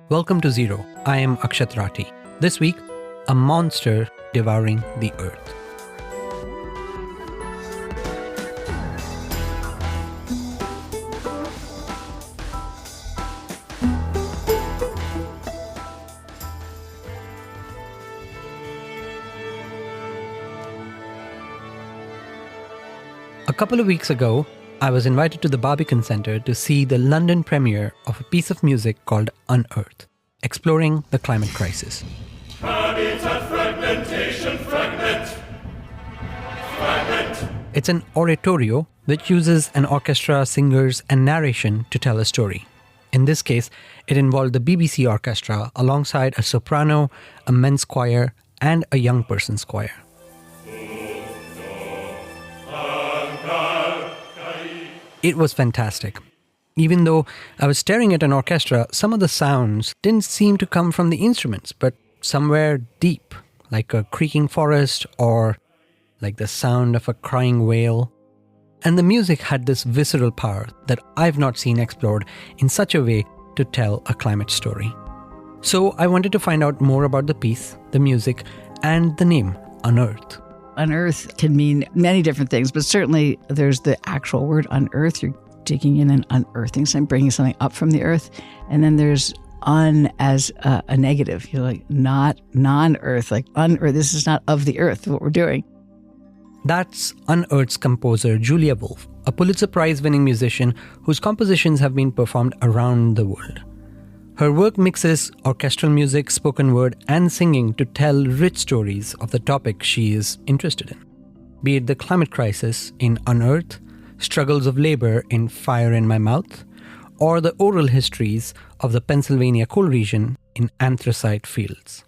Welcome to Zero. I am Akshat Rathi. This week, a monster devouring the earth. A couple of weeks ago, I was invited to the Barbican Centre to see the London premiere of a piece of music called unEarth, exploring the climate crisis. Habitat fragmentation, fragment. It's an oratorio which uses an orchestra, singers, and narration to tell a story. In this case, it involved the BBC orchestra alongside a soprano, a men's choir, and a young person's choir. It was fantastic. Even though I was staring at an orchestra, some of the sounds didn't seem to come from the instruments, but somewhere deep, like a creaking forest or like the sound of a crying whale. And the music had this visceral power that I've not seen explored in such a way to tell a climate story. So I wanted to find out more about the piece, the music, and the name, unEarth. Unearth can mean many different things, but certainly there's the actual word unearth. You're digging in and unearthing something, bringing something up from the earth. And then there's as a negative. You're like not non-earth, like unearth. This is not of the earth, what we're doing. That's unEarth's composer Julia Wolfe, a Pulitzer Prize winning musician whose compositions have been performed around the world. Her work mixes orchestral music, spoken word, and singing to tell rich stories of the topic she is interested in. Be it the climate crisis in unEarth, struggles of labor in Fire in My Mouth, or the oral histories of the Pennsylvania coal region in Anthracite Fields.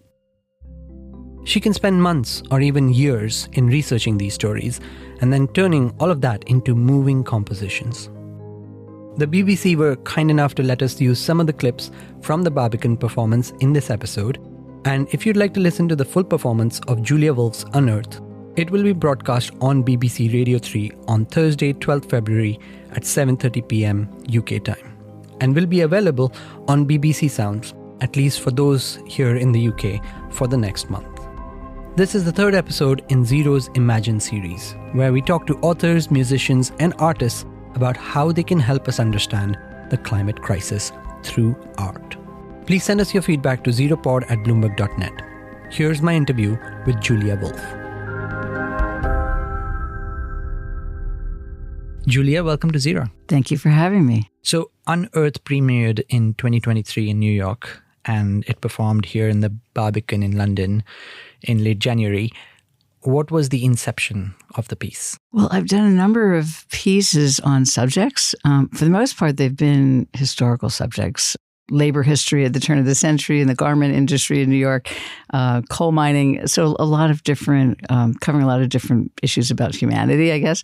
She can spend months or even years in researching these stories and then turning all of that into moving compositions. The BBC were kind enough to let us use some of the clips from the Barbican performance in this episode, and if you'd like to listen to the full performance of Julia Wolfe's unEarth, it will be broadcast on BBC Radio 3 on Thursday, 12th February at 7:30 p.m. UK time, and will be available on BBC Sounds, at least for those here in the UK, for the next month. This is the third episode in Zero's Imagine series, where we talk to authors, musicians, and artists about how they can help us understand the climate crisis through art. Please send us your feedback to zeropod@bloomberg.net. Here's my interview with Julia Wolfe. Julia, welcome to Zero. Thank you for having me. So, unEarth premiered in 2023 in New York, and it performed here in the Barbican in London in late January. What was the inception of the piece? Well, I've done a number of pieces on subjects. For the most part, they've been historical subjects. Labor history at the turn of the century in the garment industry in New York, coal mining. So a lot of different, covering a lot of different issues about humanity, I guess.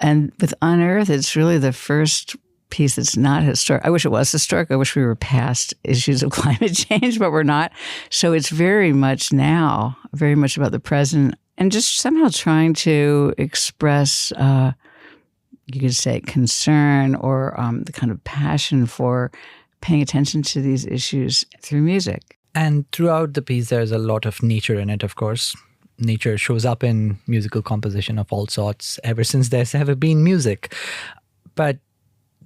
And with unEarth, it's really the first piece that's not historic. I wish it was historic. I wish we were past issues of climate change, but we're not. So it's very much now, very much about the present, and just somehow trying to express, you could say, concern or the kind of passion for paying attention to these issues through music. And throughout the piece, there's a lot of nature in it, of course. Nature shows up in musical composition of all sorts ever since there's ever been music. But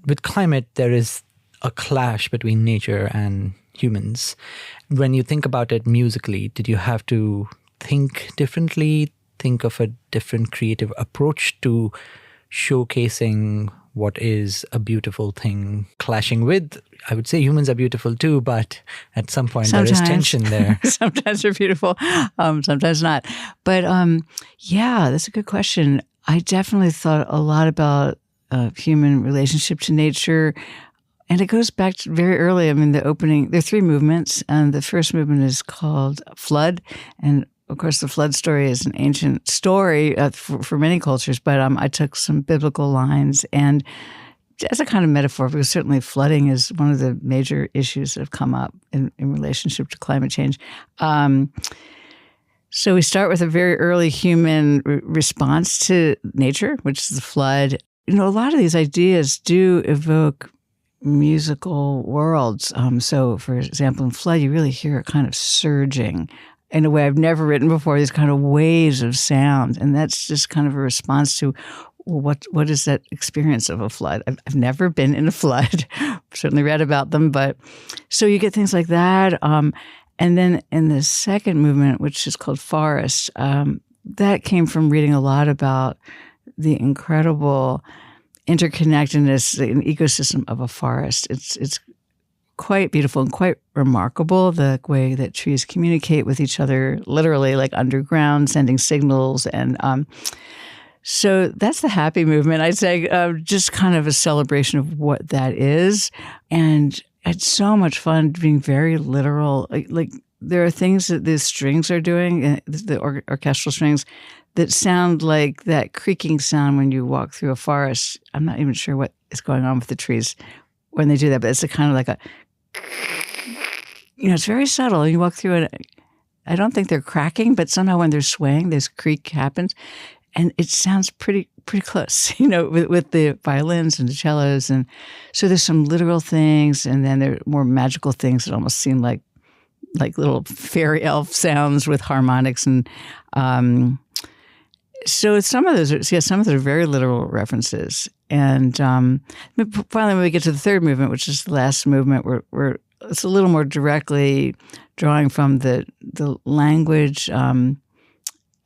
with climate, there is a clash between nature and humans. When you think about it musically, did you have to think differently, think of a different creative approach to showcasing what is a beautiful thing, clashing with, I would say humans are beautiful too, but at some point Sometimes. There is tension there. Sometimes they're beautiful, sometimes not. But yeah, that's a good question. I definitely thought a lot about human relationship to nature. And it goes back to very early. I mean, the opening, there are three movements. And the first movement is called Flood. And of course, the flood story is an ancient story for many cultures. But I took some biblical lines and as a kind of metaphor, because certainly flooding is one of the major issues that have come up in relationship to climate change. So we start with a very early human response to nature, which is the flood. You know, a lot of these ideas do evoke musical worlds. So, for example, in Flood, you really hear it kind of surging in a way I've never written before, these kind of waves of sound. And that's just kind of a response to, well, what is that experience of a flood? I've never been in a flood. Certainly read about them. But so you get things like that. And then in the second movement, which is called Forest, that came from reading a lot about the incredible interconnectedness, an ecosystem of a forest. It's quite beautiful and quite remarkable, the way that trees communicate with each other, literally like underground, sending signals. And so that's the happy movement, I'd say, just kind of a celebration of what that is. And it's so much fun being very literal. Like there are things that the strings are doing, the orchestral strings, that sound like that creaking sound when you walk through a forest. I'm not even sure what is going on with the trees when they do that, but it's a kind of like a, it's very subtle. You walk through it. I don't think they're cracking, but somehow when they're swaying, this creak happens. And it sounds pretty close, with the violins and the cellos. And so there's some literal things, and then there are more magical things that almost seem like little fairy elf sounds with harmonics. And so some of those are very literal references. And finally, when we get to the third movement, which is the last movement, where it's a little more directly drawing from the language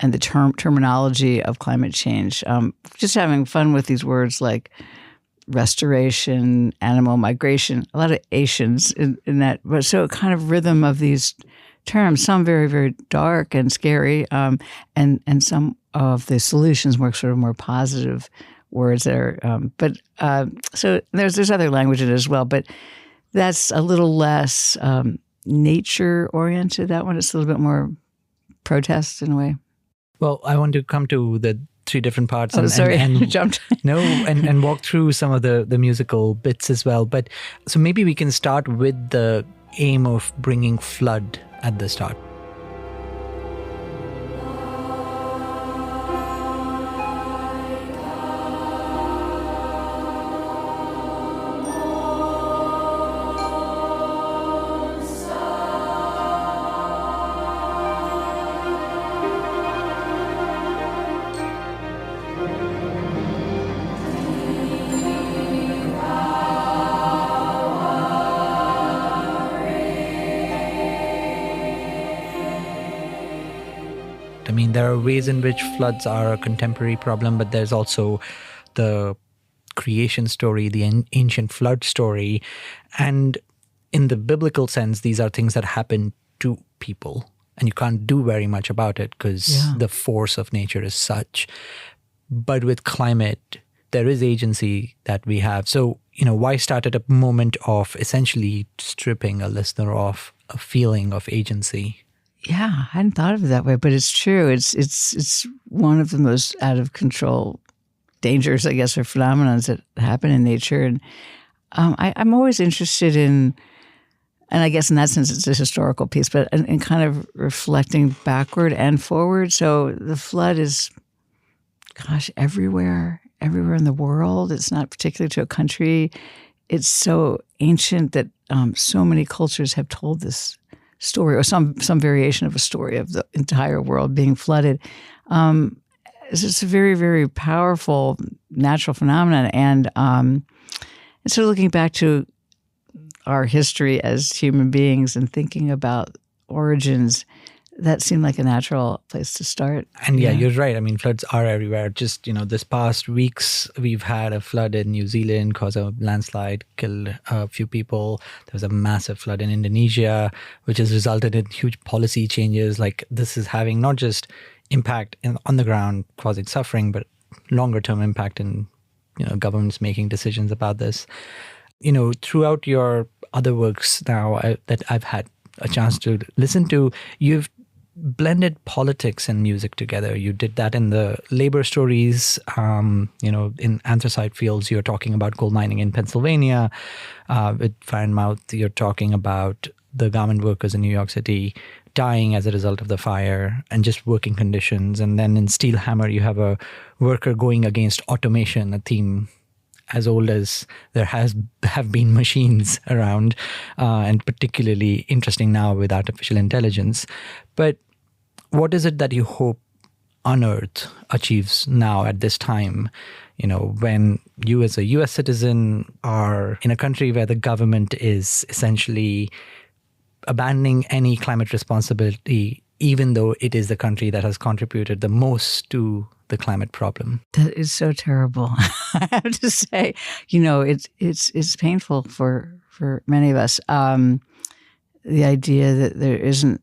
and the terminology of climate change. Just having fun with these words like restoration, animal migration, a lot of Asians in that. But so kind of rhythm of these terms, some very, very dark and scary, and some of the solutions more positive words that are. So there's other language in it as well, but that's a little less nature oriented. That one is a little bit more protest in a way. Well, I want to come to the three different parts and jumped. No, and walk through some of the musical bits as well. But so maybe we can start with the aim of bringing flood at the start. I mean, there are ways in which floods are a contemporary problem, but there's also the creation story, the ancient flood story. And in the biblical sense, these are things that happen to people, and you can't do very much about it because the force of nature is such. But with climate, there is agency that we have. So, why start at a moment of essentially stripping a listener of a feeling of agency? Yeah, I hadn't thought of it that way, but it's true. It's one of the most out of control dangers, I guess, or phenomena that happen in nature. And I'm always interested in, and I guess in that sense it's a historical piece, but in kind of reflecting backward and forward. So the flood is, everywhere in the world. It's not particular to a country. It's so ancient that so many cultures have told this story, or some variation of a story of the entire world being flooded. It's a very, very powerful natural phenomenon. And sort of looking back to our history as human beings and thinking about origins, that seemed like a natural place to start. And you're right. I mean, floods are everywhere. Just, this past weeks, we've had a flood in New Zealand, caused a landslide, killed a few people. There was a massive flood in Indonesia, which has resulted in huge policy changes. Like, this is having not just impact on the ground, causing suffering, but longer term impact in, governments making decisions about this. Throughout your other works now that I've had a chance to listen to, you've blended politics and music together. You did that in the labor stories. In Anthracite Fields, you're talking about coal mining in Pennsylvania. With Fire and Mouth, you're talking about the garment workers in New York City dying as a result of the fire and just working conditions. And then in Steel Hammer, you have a worker going against automation, a theme as old as there have been machines around, and particularly interesting now with artificial intelligence. But what is it that you hope unEarth achieves now at this time? When you as a US citizen are in a country where the government is essentially abandoning any climate responsibility, even though it is the country that has contributed the most to the climate problem. That is so terrible. I have to say, it's painful for many of us. The idea that there isn't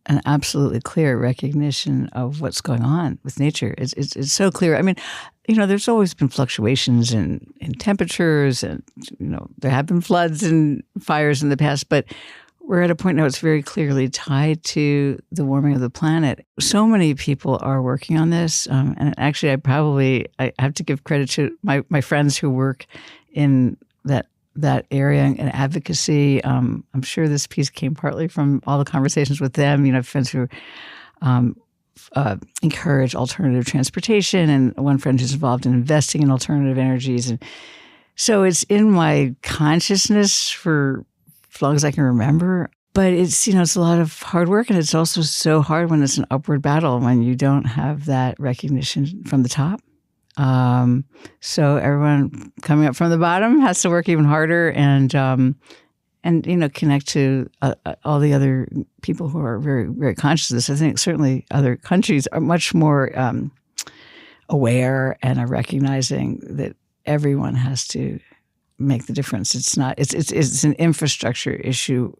an absolutely clear recognition of what's going on with nature. It's so clear. I mean, there's always been fluctuations in temperatures, and there have been floods and fires in the past, but we're at a point now it's very clearly tied to the warming of the planet. So many people are working on this. And actually, I have to give credit to my friends who work in that area and advocacy. I'm sure this piece came partly from all the conversations with them. I have friends who encourage alternative transportation, and one friend who's involved in investing in alternative energies. And so it's in my consciousness for as long as I can remember. But it's a lot of hard work, and it's also so hard when it's an upward battle, when you don't have that recognition from the top. So everyone coming up from the bottom has to work even harder and connect to all the other people who are very, very conscious of this. I think certainly other countries are much more aware and are recognizing that everyone has to make the difference. It's an infrastructure issue.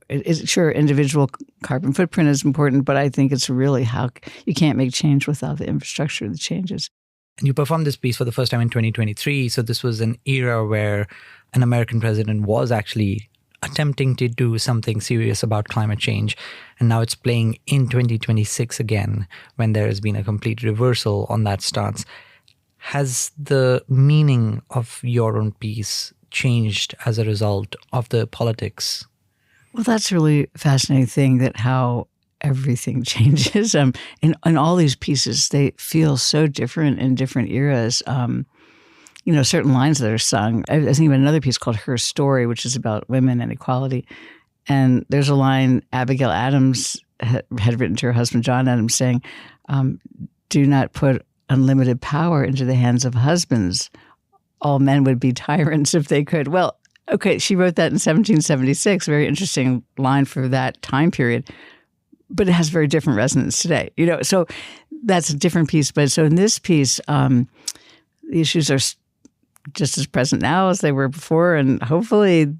Sure, individual carbon footprint is important, but I think it's really how you can't make change without the infrastructure that changes. And you performed this piece for the first time in 2023. So this was an era where an American president was actually attempting to do something serious about climate change. And now it's playing in 2026 again, when there has been a complete reversal on that stance. Has the meaning of your own piece changed as a result of the politics? Well, that's a really fascinating thing, that how everything changes. In all these pieces, they feel so different in different eras. Certain lines that are sung. I was thinking about another piece called Her Story, which is about women and equality. And there's a line Abigail Adams had written to her husband, John Adams, saying, do not put unlimited power into the hands of husbands. All men would be tyrants if they could. Well, okay, she wrote that in 1776, very interesting line for that time period, but it has very different resonance today. So that's a different piece. But so in this piece, the issues are just as present now as they were before, and hopefully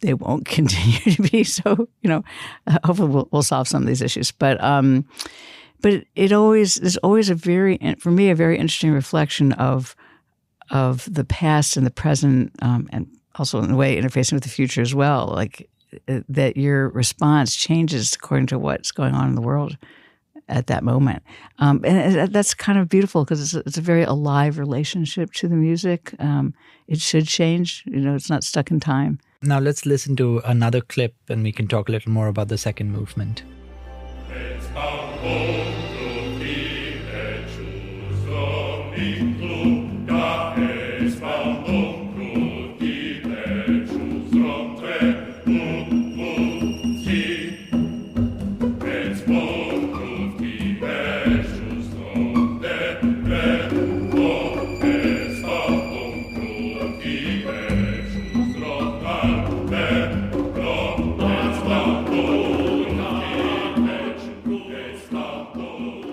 they won't continue to be. So, hopefully we'll solve some of these issues. But there's always for me, a very interesting reflection of the past and the present, and also in a way interfacing with the future as well. Like that your response changes according to what's going on in the world at that moment. And that's kind of beautiful, because it's a very alive relationship to the music. It should change. It's not stuck in time. Now let's listen to another clip, and we can talk a little more about the second movement.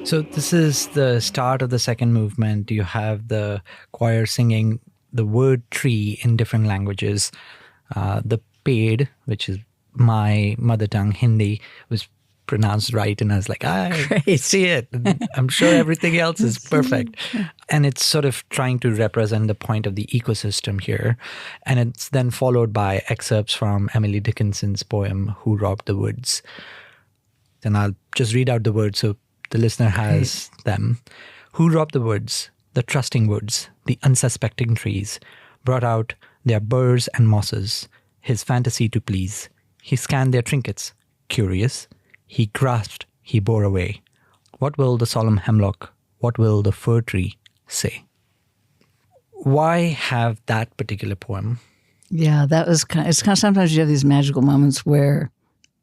So this is the start of the second movement. You have the choir singing the word tree in different languages. The paid, which is my mother tongue, Hindi, was pronounced right. And I was like, I see it. I'm sure everything else is perfect. And it's sort of trying to represent the point of the ecosystem here. And it's then followed by excerpts from Emily Dickinson's poem, Who Robbed the Woods? Then I'll just read out the words so the listener has them. Who robbed the woods, the trusting woods, the unsuspecting trees, brought out their burrs and mosses, his fantasy to please. He scanned their trinkets, curious. He grasped, he bore away. What will the solemn hemlock, what will the fir tree say? Why have that particular poem? Yeah, that was it's kind of sometimes you have these magical moments where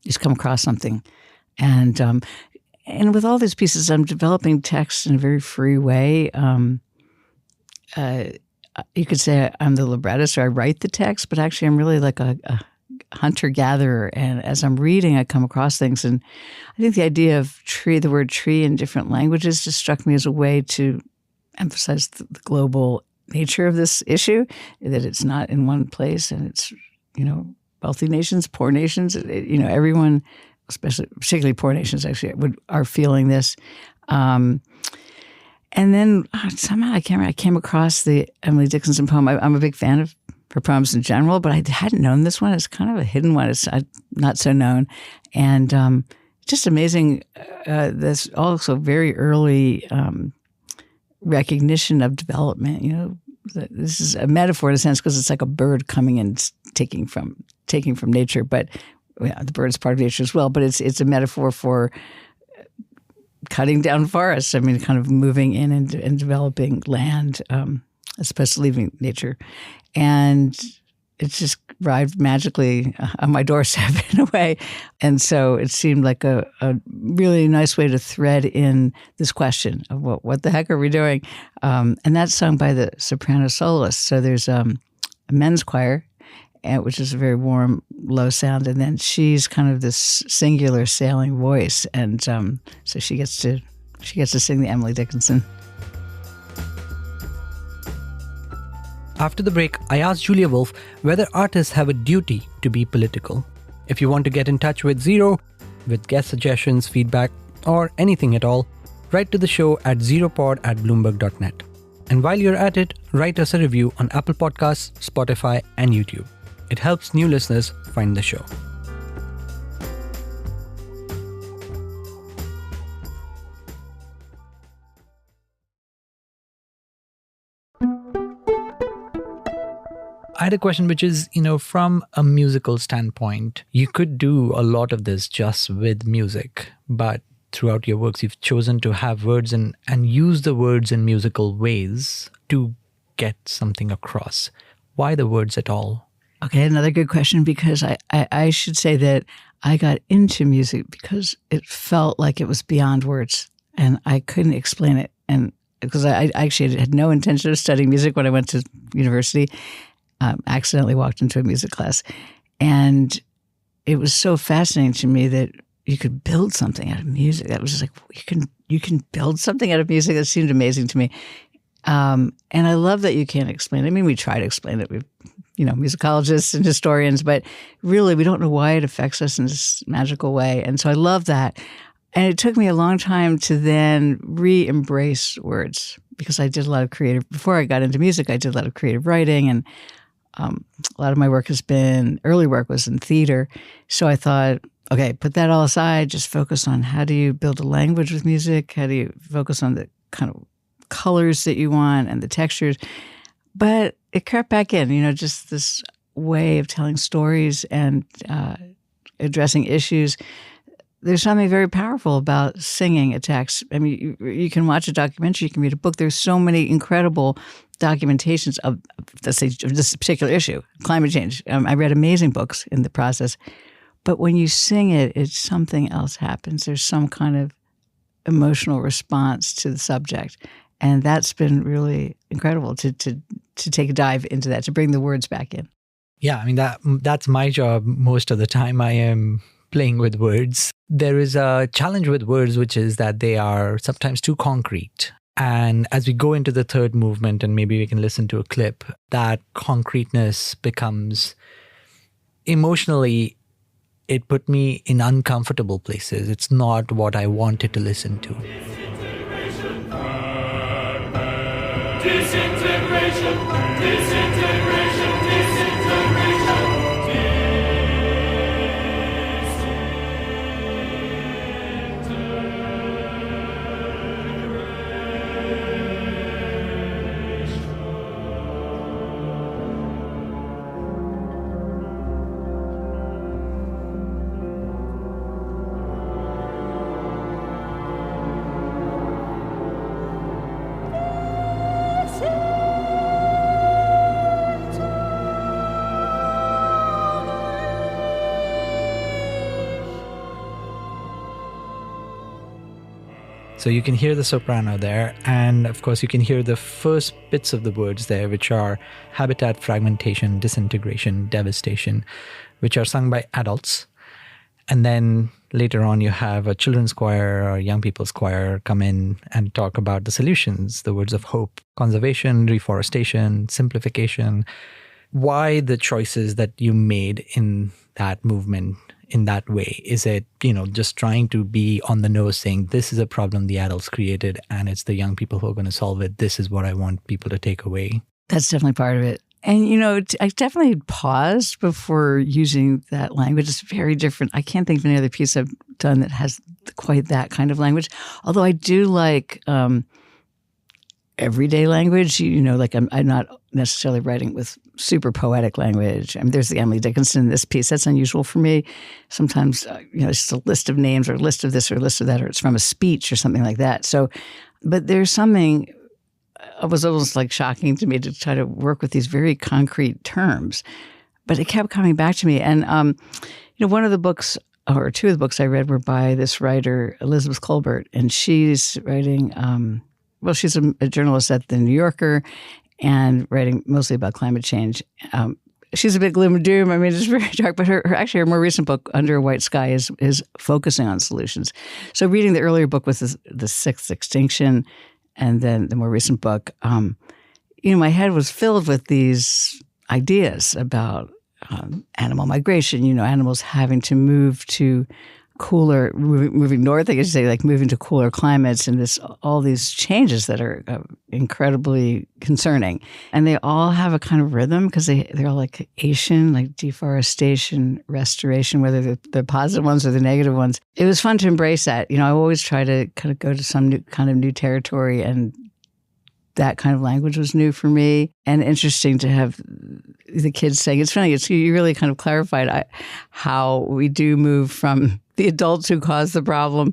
you just come across something. And with all these pieces, I'm developing text in a very free way. You could say I'm the librettist or I write the text, but actually I'm really like a hunter-gatherer. And as I'm reading, I come across things. And I think the idea of the word tree in different languages just struck me as a way to emphasize the global nature of this issue, that it's not in one place and it's, wealthy nations, poor nations, everyone, particularly poor nations actually, are feeling this. And then somehow I came across the Emily Dickinson poem. I'm a big fan of her poems in general, but I hadn't known this one. It's kind of a hidden one. It's not so known. And just amazing, this also very early recognition of development. This is a metaphor in a sense because it's like a bird coming and taking from nature, but the bird is part of nature as well. But it's a metaphor for cutting down forests. I mean, kind of moving in and developing land as opposed to leaving nature. And it just arrived magically on my doorstep in a way. And so it seemed like a really nice way to thread in this question of what the heck are we doing? And that's sung by the soprano soloist. So there's a men's choir, which is a very warm, low sound. And then she's kind of this singular sailing voice. And so she gets to sing the Emily Dickinson. After the break, I asked Julia Wolfe whether artists have a duty to be political. If you want to get in touch with Zero, with guest suggestions, feedback, or anything at all, write to the show at zeropod@bloomberg.net. And while you're at it, write us a review on Apple Podcasts, Spotify, and YouTube. It helps new listeners find the show. I had a question which is, from a musical standpoint, you could do a lot of this just with music, but throughout your works, you've chosen to have words and use the words in musical ways to get something across. Why the words at all? Okay, another good question, because I should say that I got into music because it felt like it was beyond words and I couldn't explain it. And because I actually had no intention of studying music when I went to university. Accidentally walked into a music class. And it was so fascinating to me that you could build something out of music. That was just like, you can build something out of music. That seemed amazing to me. And I love that you can't explain it. I mean, we try to explain it. We've, musicologists and historians, but really we don't know why it affects us in this magical way. And so I love that. And it took me a long time to then re-embrace words because I did a lot of before I got into music, I did a lot of creative writing, and a lot of my early work was in theater. So I thought, okay, put that all aside, just focus on how do you build a language with music? How do you focus on the kind of colors that you want and the textures? But it crept back in, just this way of telling stories and addressing issues. There's something very powerful about singing a text. I mean, you can watch a documentary, you can read a book. There's so many incredible documentations of, let's say, this particular issue, climate change. I read amazing books in the process. But when you sing it, it's something else happens. There's some kind of emotional response to the subject. And that's been really incredible to take a dive into that, to bring the words back in. Yeah, I mean, that's my job most of the time. I am playing with words. There is a challenge with words, which is that they are sometimes too concrete. And as we go into the third movement, and maybe we can listen to a clip, that concreteness becomes emotionally, it put me in uncomfortable places. It's not what I wanted to listen to. Disintegration, disintegration, disintegration, So you can hear the soprano there, and of course you can hear the first bits of the words there, which are habitat fragmentation, disintegration, devastation, which are sung by adults. And then later on you have a children's choir or young people's choir come in and talk about the solutions, the words of hope, conservation, reforestation, simplification. Why the choices that you made in that movement in that way? Is it, just trying to be on the nose saying this is a problem the adults created and it's the young people who are going to solve it. This is what I want people to take away. That's definitely part of it. And, I definitely paused before using that language. It's very different. I can't think of any other piece I've done that has quite that kind of language. Although I do like everyday language. Like I'm not necessarily writing with super poetic language. I mean, there's the Emily Dickinson in this piece. That's unusual for me. Sometimes, it's just a list of names or a list of this or a list of that, or it's from a speech or something like that. So, but there's something, it was almost like shocking to me to try to work with these very concrete terms. But it kept coming back to me. And, one of the books, or two of the books I read were by this writer, Elizabeth Kolbert, and she's writing, she's a journalist at The New Yorker and writing mostly about climate change. She's a bit gloom and doom. I mean, it's very dark, but her more recent book, Under a White Sky, is focusing on solutions. So reading the earlier book was The Sixth Extinction, and then the more recent book, my head was filled with these ideas about animal migration, animals having to move to cooler, moving north, I guess you say, like moving to cooler climates, and all these changes that are incredibly concerning. And they all have a kind of rhythm because they're all like Asian, like deforestation, restoration, whether the positive ones or the negative ones. It was fun to embrace that. I always try to kind of go to some new territory, and that kind of language was new for me and interesting to have the kids saying. It's funny, you really kind of clarified how we do move from the adults who cause the problem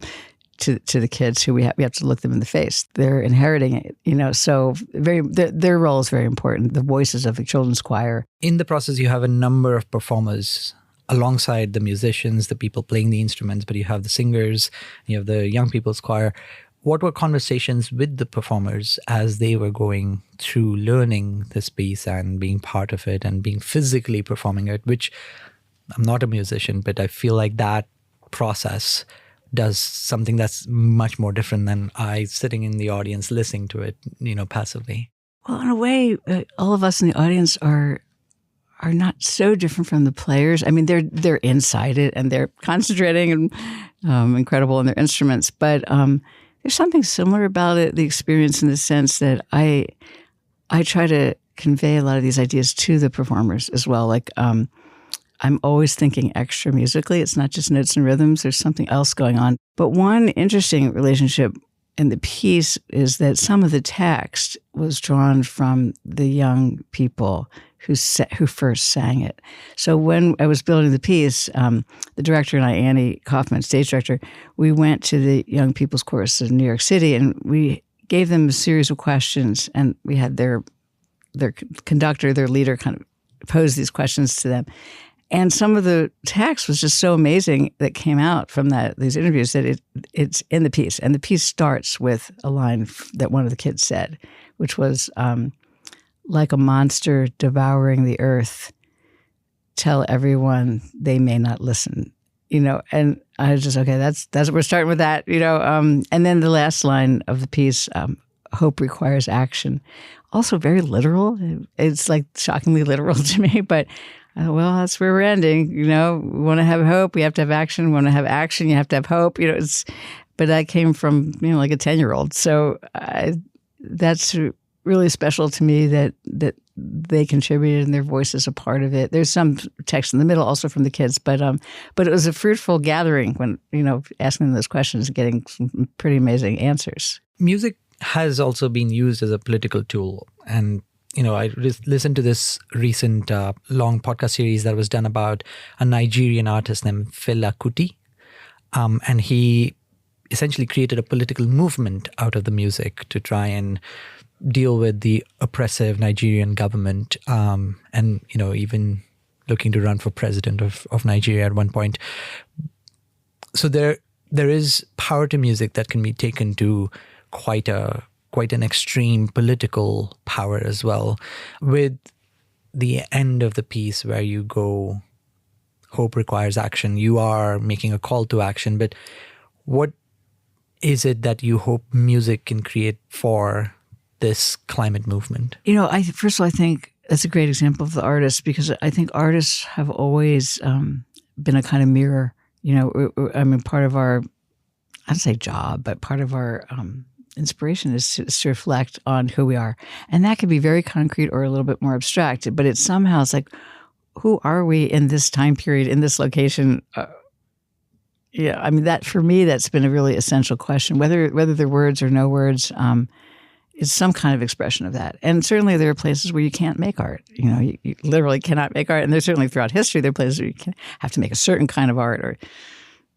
to the kids who we have to look them in the face. They're inheriting it, so their role is very important, the voices of the children's choir. In the process, you have a number of performers alongside the musicians, the people playing the instruments, but you have the singers, you have the young people's choir. What were conversations with the performers as they were going through learning this piece and being part of it and being physically performing it, which I'm not a musician, but I feel like that process does something that's much more different than I sitting in the audience listening to it, passively. Well, in a way, all of us in the audience are not so different from the players. I mean, they're inside it and they're concentrating and incredible in their instruments, but there's something similar about it, the experience, in the sense that I try to convey a lot of these ideas to the performers as well. Like I'm always thinking extra musically. It's not just notes and rhythms. There's something else going on. But one interesting relationship in the piece is that some of the text was drawn from the young people who first sang it. So when I was building the piece, the director and I, Annie Kaufman, stage director, we went to the Young People's Chorus in New York City, and we gave them a series of questions, and we had their conductor, their leader, kind of pose these questions to them. And some of the text was just so amazing that came out from these interviews that it's in the piece. And the piece starts with a line that one of the kids said, which was, like a monster devouring the earth, tell everyone they may not listen. And I was just, okay, that's we're starting with that, and then the last line of the piece, hope requires action. Also very literal. It's like shockingly literal to me, but well, that's where we're ending. We want to have hope, we have to have action. We want to have action, you have to have hope. But that came from, like a 10-year-old. So that's really special to me that they contributed and their voice is a part of it. There's some text in the middle also from the kids, but it was a fruitful gathering when, asking them those questions and getting some pretty amazing answers. Music has also been used as a political tool. And, I listened to this recent long podcast series that was done about a Nigerian artist named Fela Kuti. And he essentially created a political movement out of the music to try and deal with the oppressive Nigerian government, and even looking to run for president of Nigeria at one point. So there there is power to music that can be taken to quite an extreme political power as well. With the end of the piece where you go, hope requires action, you are making a call to action. But what is it that you hope music can create for this climate movement? First of all, I think that's a great example of the artist, because I think artists have always been a kind of mirror. Part of our, I'd say job, but part of our inspiration is to reflect on who we are. And that can be very concrete or a little bit more abstract, but it's like, who are we in this time period, in this location? That for me, that's been a really essential question, whether they're words or no words. It's some kind of expression of that. And certainly there are places where you can't make art. You literally cannot make art. And there's certainly throughout history, there are places where you have to make a certain kind of art, or,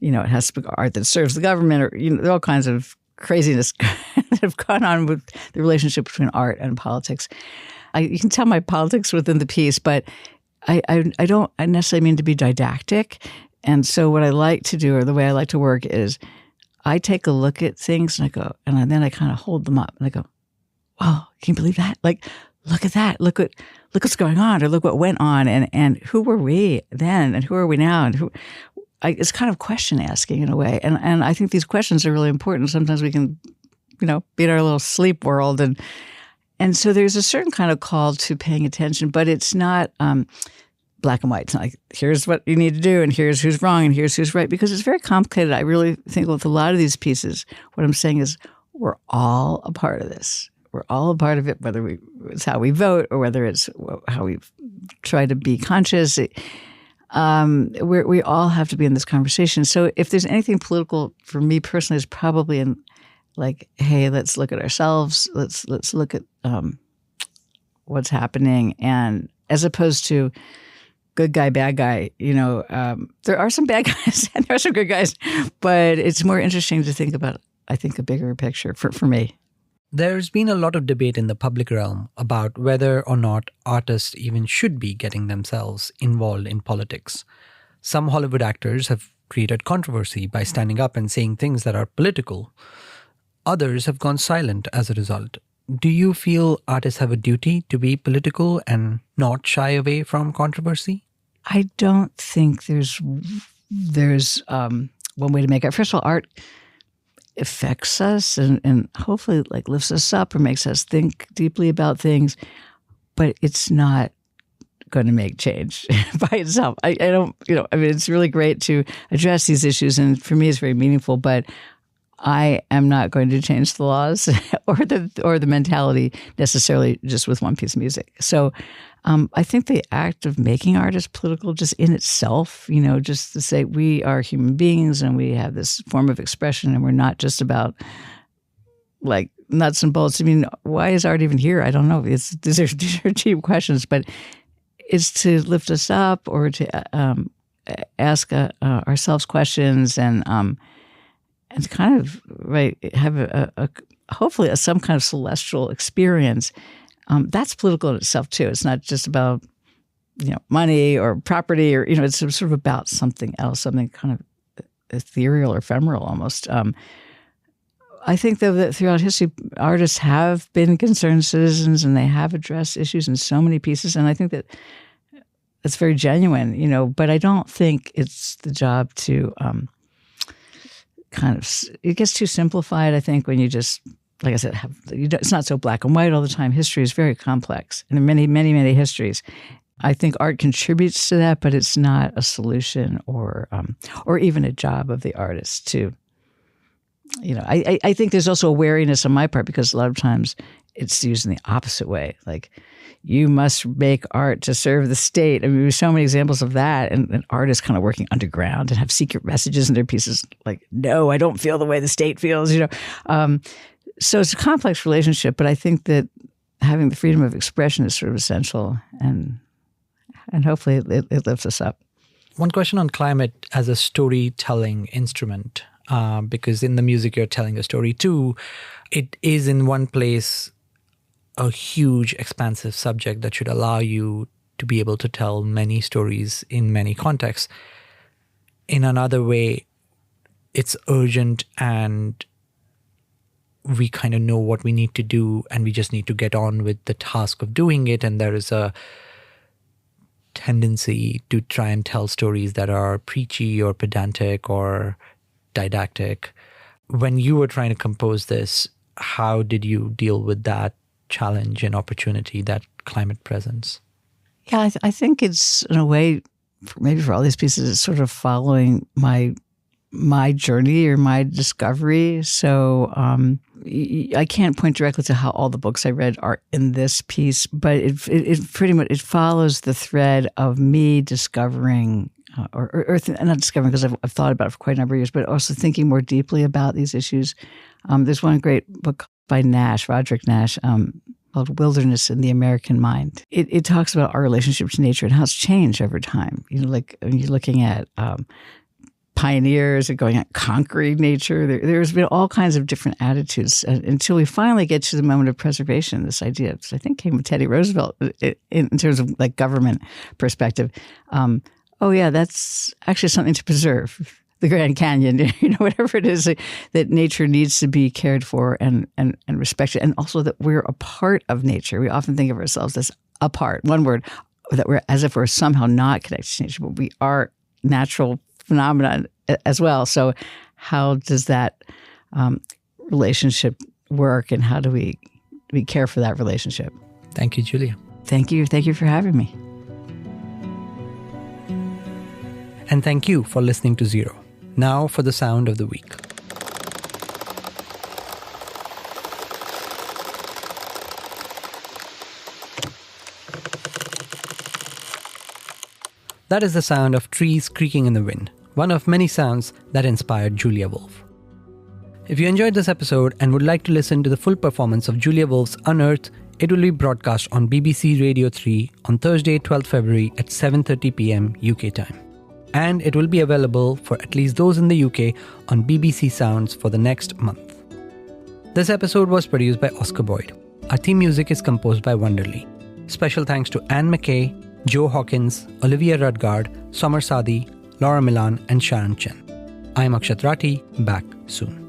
it has to be art that serves the government, or, there are all kinds of craziness that have gone on with the relationship between art and politics. You can tell my politics within the piece, but I don't necessarily mean to be didactic. And so what I like to do, or the way I like to work, is I take a look at things and I go, and then I kind of hold them up and I go, wow, can you believe that? Like, look at that. Look what's going on, or look what went on, and who were we then, and who are we now, and it's kind of question asking in a way. And I think these questions are really important. Sometimes we can, be in our little sleep world, and so there's a certain kind of call to paying attention, but it's not black and white. It's not like, here's what you need to do, and here's who's wrong, and here's who's right, because it's very complicated. I really think with a lot of these pieces, what I'm saying is we're all a part of this. We're all a part of it, whether it's how we vote or whether it's how we try to be conscious. We all have to be in this conversation. So if there's anything political for me personally, it's probably in like, hey, let's look at ourselves. Let's look at what's happening, and as opposed to good guy, bad guy. There are some bad guys and there are some good guys, but it's more interesting to think about, I think, a bigger picture for me. There's been a lot of debate in the public realm about whether or not artists even should be getting themselves involved in politics. Some Hollywood actors have created controversy by standing up and saying things that are political. Others have gone silent as a result. Do you feel artists have a duty to be political and not shy away from controversy? I don't think there's one way to make it. First of all, art affects us and hopefully like lifts us up or makes us think deeply about things, but it's not going to make change by itself. I don't, it's really great to address these issues, and for me it's very meaningful, but I am not going to change the laws or the mentality necessarily just with one piece of music. So I think the act of making art is political just in itself, just to say we are human beings and we have this form of expression and we're not just about like nuts and bolts. I mean, why is art even here? I don't know. These are cheap questions, but it's to lift us up or to ask ourselves questions and kind of have a hopefully some kind of celestial experience. That's political in itself too. It's not just about money or property or it's sort of about something else, something kind of ethereal or ephemeral almost. I think though that throughout history, artists have been concerned citizens and they have addressed issues in so many pieces, and I think that it's very genuine. But I don't think it's the job to it gets too simplified, I think, when you just, like I said, it's not so black and white all the time. History is very complex, and there are many, many, many histories. I think art contributes to that, but it's not a solution or even a job of the artist to, I think there's also a wariness on my part because a lot of times it's used in the opposite way. Like, you must make art to serve the state. I mean, there's so many examples of that, and artists kind of working underground and have secret messages in their pieces. Like, no, I don't feel the way the state feels. So it's a complex relationship, but I think that having the freedom of expression is sort of essential, and hopefully it lifts us up. One question on climate as a storytelling instrument, because in the music you're telling a story too. It is in one place a huge, expansive subject that should allow you to be able to tell many stories in many contexts. In another way, it's urgent and we kind of know what we need to do and we just need to get on with the task of doing it. And there is a tendency to try and tell stories that are preachy or pedantic or didactic. When you were trying to compose this, how did you deal with that challenge and opportunity, that climate presence? Yeah, I think it's, in a way, maybe for all these pieces, it's sort of following my journey or my discovery. So I can't point directly to how all the books I read are in this piece, but it pretty much it follows the thread of me discovering, not discovering because I've thought about it for quite a number of years, but also thinking more deeply about these issues. There's one great book by Roderick Nash, called Wilderness in the American Mind. It talks about our relationship to nature and how it's changed over time. Like when you're looking at pioneers and going at conquering nature. There's been all kinds of different attitudes until we finally get to the moment of preservation. This idea, which I think came with Teddy Roosevelt in terms of like government perspective. Oh yeah, that's actually something to preserve. The Grand Canyon, whatever it is that nature needs to be cared for and respected, and also that we're a part of nature. We often think of ourselves as a part. One word, that we're as if we're somehow not connected to nature, but we are natural phenomenon as well. So how does that relationship work, and how do we care for that relationship? Thank you, Julia. Thank you for having me. And thank you for listening to Zero. Now for the sound of the week. That is the sound of trees creaking in the wind, one of many sounds that inspired Julia Wolfe. If you enjoyed this episode and would like to listen to the full performance of Julia Wolfe's unEarth, it will be broadcast on BBC Radio 3 on Thursday, 12th February at 7:30 p.m. UK time. And it will be available for at least those in the UK on BBC Sounds for the next month. This episode was produced by Oscar Boyd. Our theme music is composed by Wonderly. Special thanks to Anne McKay, Joe Hawkins, Olivia Rudgard, Sommer Sadi, Laura Milan, and Sharon Chen. I'm Akshat Rathi, back soon.